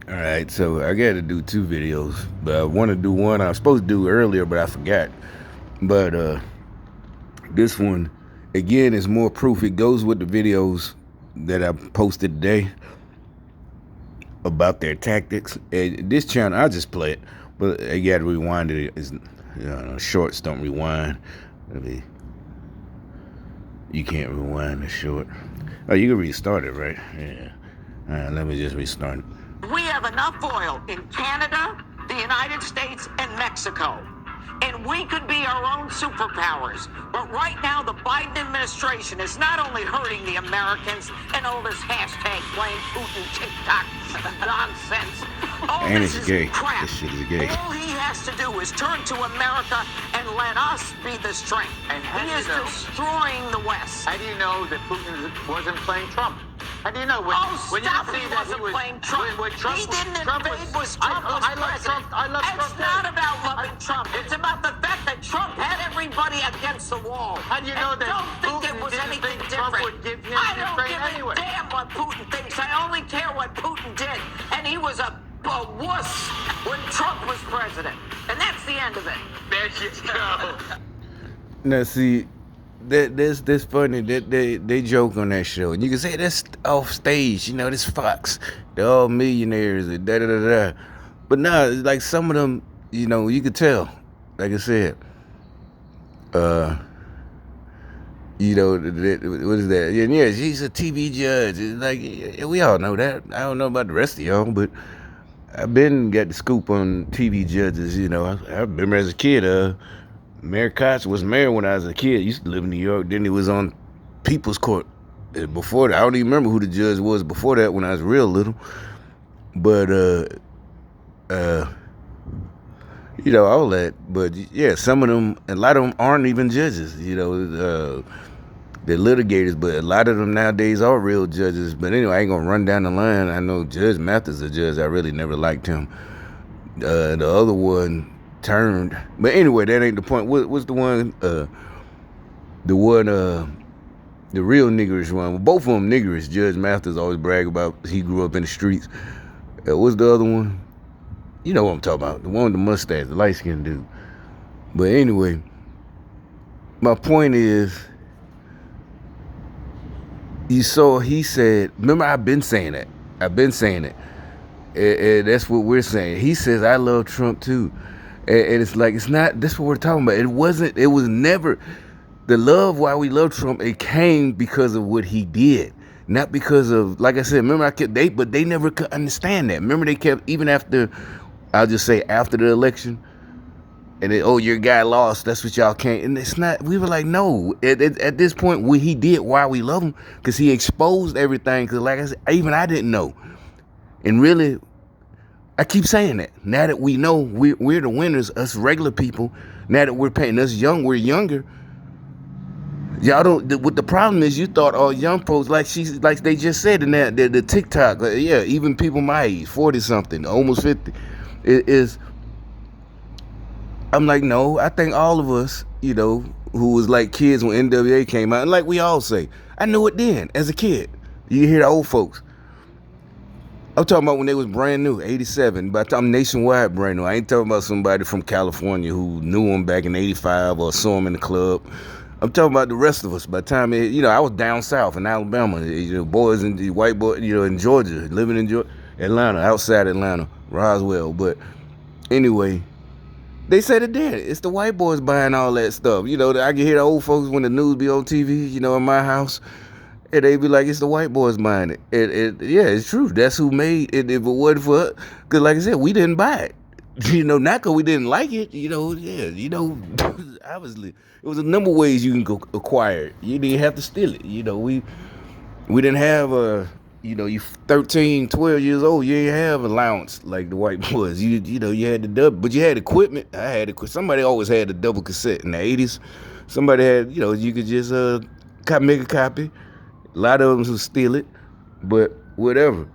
All right, so I got to do two videos, but I want to do one I was supposed to do earlier, but I forgot. But this one, again, is more proof. It goes with the videos that I posted today about their tactics. And this channel, I just play it, but I got to rewind it. It's, shorts don't rewind. You can't rewind the short. Oh, you can restart it, right? Yeah. All right, let me just restart it. We have enough oil in Canada, the United States, and Mexico. And we could be our own superpowers. But right now, the Biden administration is not only hurting the Americans and all this hashtag blame Putin TikTok nonsense. All And this it's is gay. crap. This shit is gay. All he has to do is turn to America and let us be the strength. And how he do you is know? destroying the West. How do you know that Putin wasn't playing Trump? How do you know? When you Stop! see He that wasn't he was playing Trump. When Trump He didn't Trump invade. Was I Trump was love president. Trump. I love Trump. It's not about loving Trump. It's about the fact that Trump had everybody against the wall. How do you know and that don't think Putin it was didn't anything think Trump different. would give him I don't Ukraine give anyway? a damn what Putin thinks. I only care what Putin did. And he was a wuss when Trump was president. And that's the end of it. There you go. Now, see, that's funny that they joke on that show, and you can say that's off stage. This Fox, they're all millionaires, and da da da da. But nah, it's like some of them, you could tell. Like I said, what is that? Yeah, she's a TV judge. It's like, yeah, we all know that. I don't know about the rest of y'all, but I've been got the scoop on TV judges. I remember as a kid, Mayor Koch was mayor when I was a kid. Used to live in New York. Then he was on People's Court. Before that, I don't even remember who the judge was before that when I was real little. But all that. But yeah, some of them, a lot of them aren't even judges. They're litigators, but a lot of them nowadays are real judges. But anyway, I ain't gonna run down the line. I know Judge Mathis, a judge. I really never liked him. The other one turned, but anyway, that ain't the point. What's the one? The real niggerish one. Well, both of them niggerish. Judge Mathis always brag about he grew up in the streets. What's the other one? You know what I'm talking about? The one with the mustache, the light skinned dude. But anyway, my point is, he said, remember, I've been saying it. And that's what we're saying. He says, I love Trump too. And it's like, it's not, that's what we're talking about. It was never, the love why we love Trump, it came because of what he did. Not because of, like I said, remember, but they never could understand that. Remember, they kept, even after, I'll just say after the election, and your guy lost, that's what y'all can't, and it's not, we were like, no, at this point, what he did, why we love him, because he exposed everything, because like I said, even I didn't know. And really, I keep saying that. Now that we know we're the winners, us regular people, now that we're paying us young, we're younger. Y'all don't, what the problem is, you thought all young folks, like they just said in that, the TikTok, yeah, even people my age, 40 something, almost 50, I'm like, no, I think all of us, who was like kids when NWA came out, and like we all say, I knew it then, as a kid. You hear the old folks. I'm talking about when they was brand new, 87. By the time nationwide brand new. I ain't talking about somebody from California who knew them back in 85 or saw them in the club. I'm talking about the rest of us. By the time, I was down south in Alabama, boys and white boys, in Georgia, living in Georgia, Atlanta, outside Atlanta, Roswell. But anyway, they said it did. It's the white boys buying all that stuff. I can hear the old folks when the news be on TV, in my house. And they be like, it's the white boys buying it. Yeah, it's true. That's who made it. If it wasn't for us, because like I said, we didn't buy it. Not because we didn't like it. Obviously, it was a number of ways you can go acquire it. You didn't have to steal it. We didn't have you 13, 12 years old, you ain't have allowance like the white boys. You had the double, but you had equipment. I had equipment. Somebody always had a double cassette in the 80s. Somebody had, you could just make a copy. A lot of them who steal it, but whatever.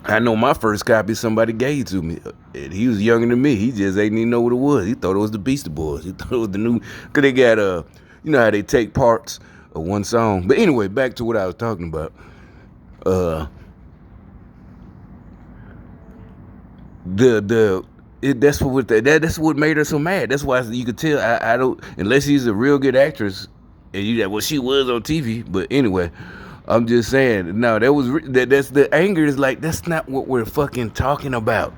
I know my first copy somebody gave to me. And he was younger than me. He just ain't even know what it was. He thought it was the Beastie Boys. He thought it was the new, because they got, how they take parts of one song. But anyway, back to what I was talking about. That's what made her so mad. That's why you could tell I don't, unless she's a real good actress, and well, she was on TV. But anyway, I'm just saying, no, that's the anger is like, that's not what we're fucking talking about.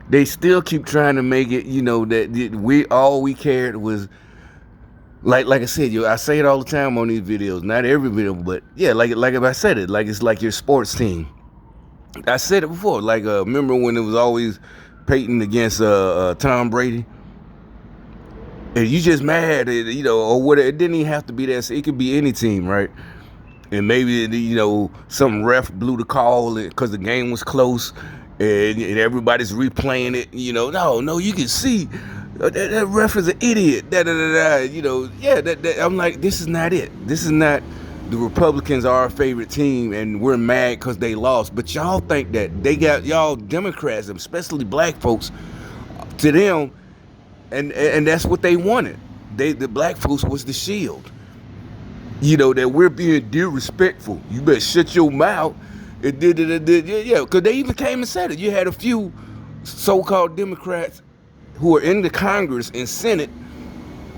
They still keep trying to make it, that all we cared was, like I said, I say it all the time on these videos. Not every video, but yeah, like if I said it, like it's like your sports team. I said it before. Like, remember when it was always Peyton against Tom Brady? And you just mad, or whatever. It didn't even have to be that. It could be any team, right? And maybe, some ref blew the call because the game was close, and everybody's replaying it. No, you can see that ref is an idiot. I'm like, this is not it. This is not. The Republicans are our favorite team, and we're mad because they lost. But y'all think that they got y'all Democrats, especially black folks, to them, and that's what they wanted. The black folks was the shield. That we're being disrespectful. You better shut your mouth. Yeah, because they even came and said it. You had a few so-called Democrats who are in the Congress and Senate.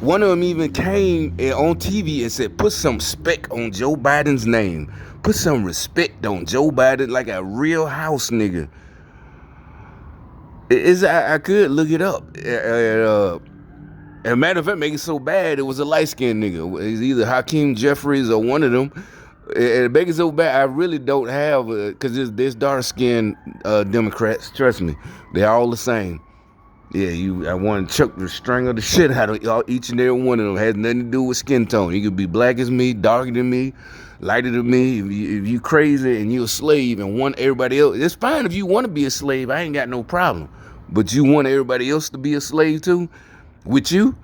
One of them even came on TV and said, put some respect on Joe Biden's name. Put some respect on Joe Biden, like a real house nigga. I could look it up. As a matter of fact, make it so bad, it was a light-skinned nigga. It's either Hakeem Jeffries or one of them. And make it so bad, I really don't have, because there's dark-skinned Democrats. Trust me, they're all the same. Yeah, I want to choke the strangle the shit out of each and every one of them. It has nothing to do with skin tone. You could be black as me, darker than me, lighter than me. If you crazy and you a slave and want everybody else, it's fine if you want to be a slave. I ain't got no problem. But you want everybody else to be a slave too? With you?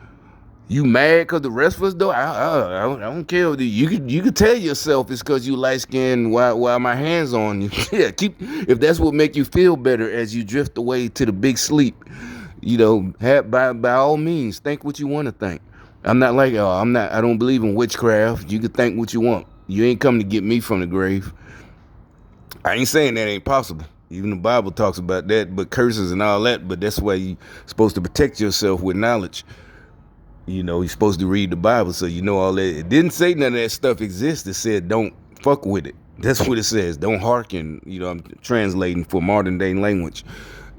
You mad because the rest of us though? I don't care. You could tell yourself it's because you light skinned while my hands on you. Yeah, if that's what make you feel better as you drift away to the big sleep. By all means, think what you want to think. I'm not like, I don't believe in witchcraft. You can think what you want. You ain't come to get me from the grave. I ain't saying that ain't possible. Even the Bible talks about that, but curses and all that. But that's why you're supposed to protect yourself with knowledge. You're supposed to read the Bible so you know all that. It didn't say none of that stuff exists. It said don't fuck with it. That's what it says. Don't hearken. I'm translating for modern day language.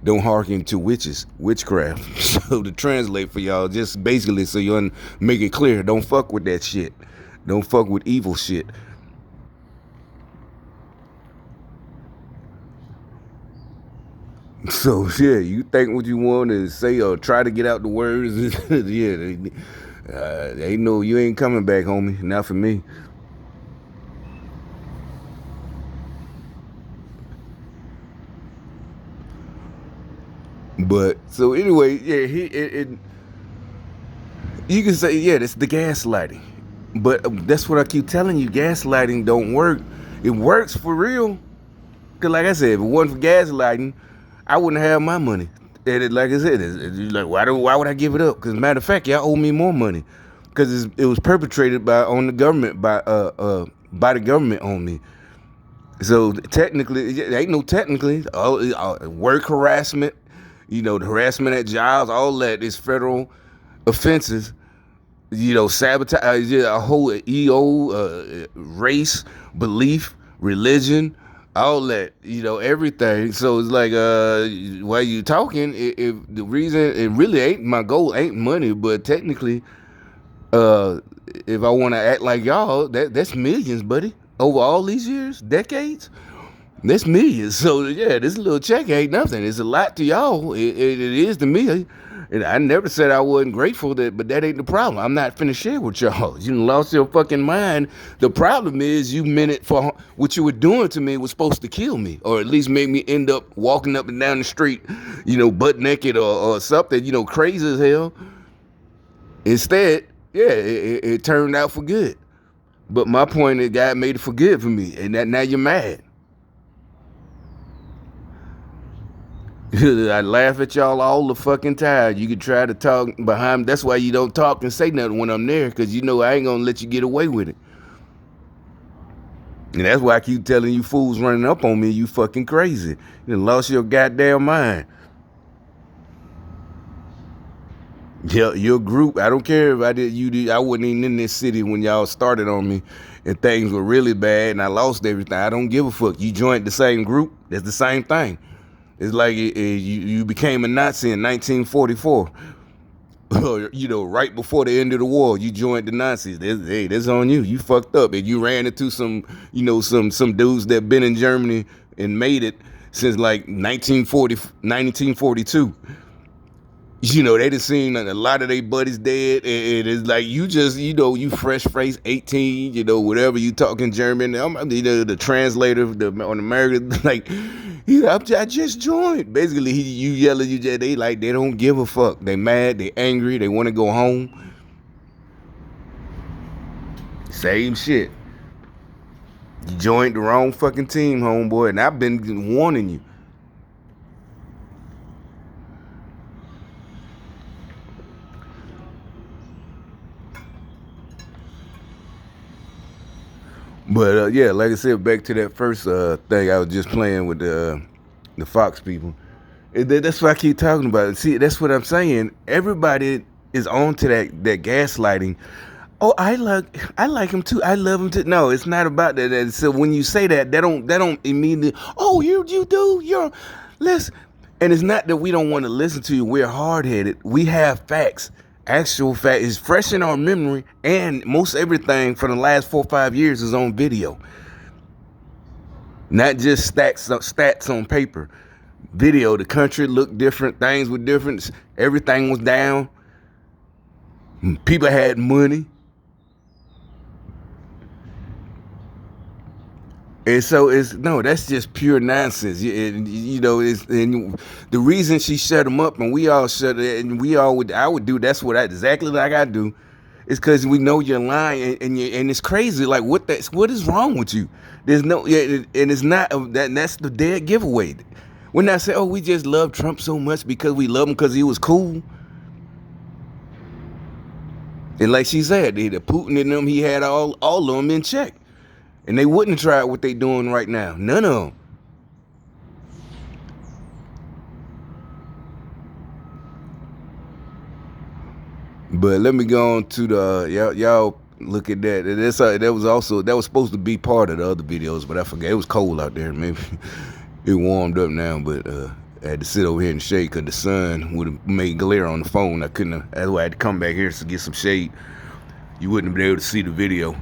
Don't hearken to witchcraft. So to translate for y'all, just basically so you make it clear, don't fuck with that shit. Don't fuck with evil shit. So yeah, you think what you want to say or try to get out the words. Yeah, they know you ain't coming back, homie. Not for me. But so anyway, yeah, you can say, yeah, that's the gaslighting. But that's what I keep telling you. Gaslighting don't work. It works for real. Cause like I said, if it wasn't for gaslighting, I wouldn't have my money. And like I said, it's like why would I give it up? Because matter of fact, y'all owe me more money. Because it was perpetrated by the government on me. So technically, ain't no technically. Work harassment. The harassment at jobs, all that is federal offenses. Sabotage, a whole race, belief, religion, all that, everything. So it's like, while you talking, if the reason, it really ain't my goal, ain't money, but technically, if I want to act like y'all, that's millions, buddy. Over all these years, decades. That's millions. So yeah, this little check ain't nothing. It's a lot to y'all. It is to me. And I never said I wasn't grateful, but that ain't the problem. I'm not finna share with y'all. You lost your fucking mind. The problem is you meant it for what you were doing to me was supposed to kill me, or at least make me end up walking up and down the street, butt naked or something, crazy as hell. Instead, yeah, it turned out for good. But my point is God made it for good for me, and that now you're mad. I laugh at y'all all the fucking time. You can try to talk behind. That's why you don't talk and say nothing when I'm there, because I ain't gonna let you get away with it. And that's why I keep telling you fools running up on me, you fucking crazy. You done lost your goddamn mind. Yeah, your group. I don't care if I did. You did. I wasn't even in this city when y'all started on me, and things were really bad, and I lost everything. I don't give a fuck. You joined the same group. That's the same thing. It's like you became a Nazi in 1944. You know, right before the end of the war, you joined the Nazis. Hey, that's on you. You fucked up, and you ran into some, you know, some dudes that been in Germany and made it since like 1942. You know, they done seen a lot of their buddies dead, and it's like you just, you know, you fresh face 18, you know, whatever you talking German. You know, the translator on American, like, I just joined. Basically, you yelling, they like, they don't give a fuck. They mad, they angry, they want to go home. Same shit. You joined the wrong fucking team, homeboy, and I've been warning you. But yeah, like I said, back to that first thing I was just playing with the Fox people. That's what I keep talking about. See, that's what I'm saying. Everybody is on to that gaslighting. Oh, I like him too. I love him too. No, it's not about that. So when you say that, they don't immediately. Oh, you do. You're listen. And it's not that we don't want to listen to you. We're hard headed. We have facts. Actual fact is fresh in our memory, and most everything for the last 4 or 5 years is on video, not just stats on paper. Video, the country looked different, things were different, everything was down, people had money. And so that's just pure nonsense. You know, and the reason she shut him up and we all shut it, and I would do, that's what exactly like I do, is because we know you're lying, and it's crazy. Like, what is wrong with you? There's no, and it's not that's the dead giveaway. When I say, oh, we just love Trump so much because we love him because he was cool. And like she said, the Putin and them, he had all of them in check. And they wouldn't try what they doing right now. None of them. But let me go on to the y'all look at that. That was supposed to be part of the other videos, but I forgot. It was cold out there. Maybe it warmed up now, but I had to sit over here in the shade because the sun would have made glare on the phone. That's why I had to come back here to get some shade. You wouldn't have been able to see the video.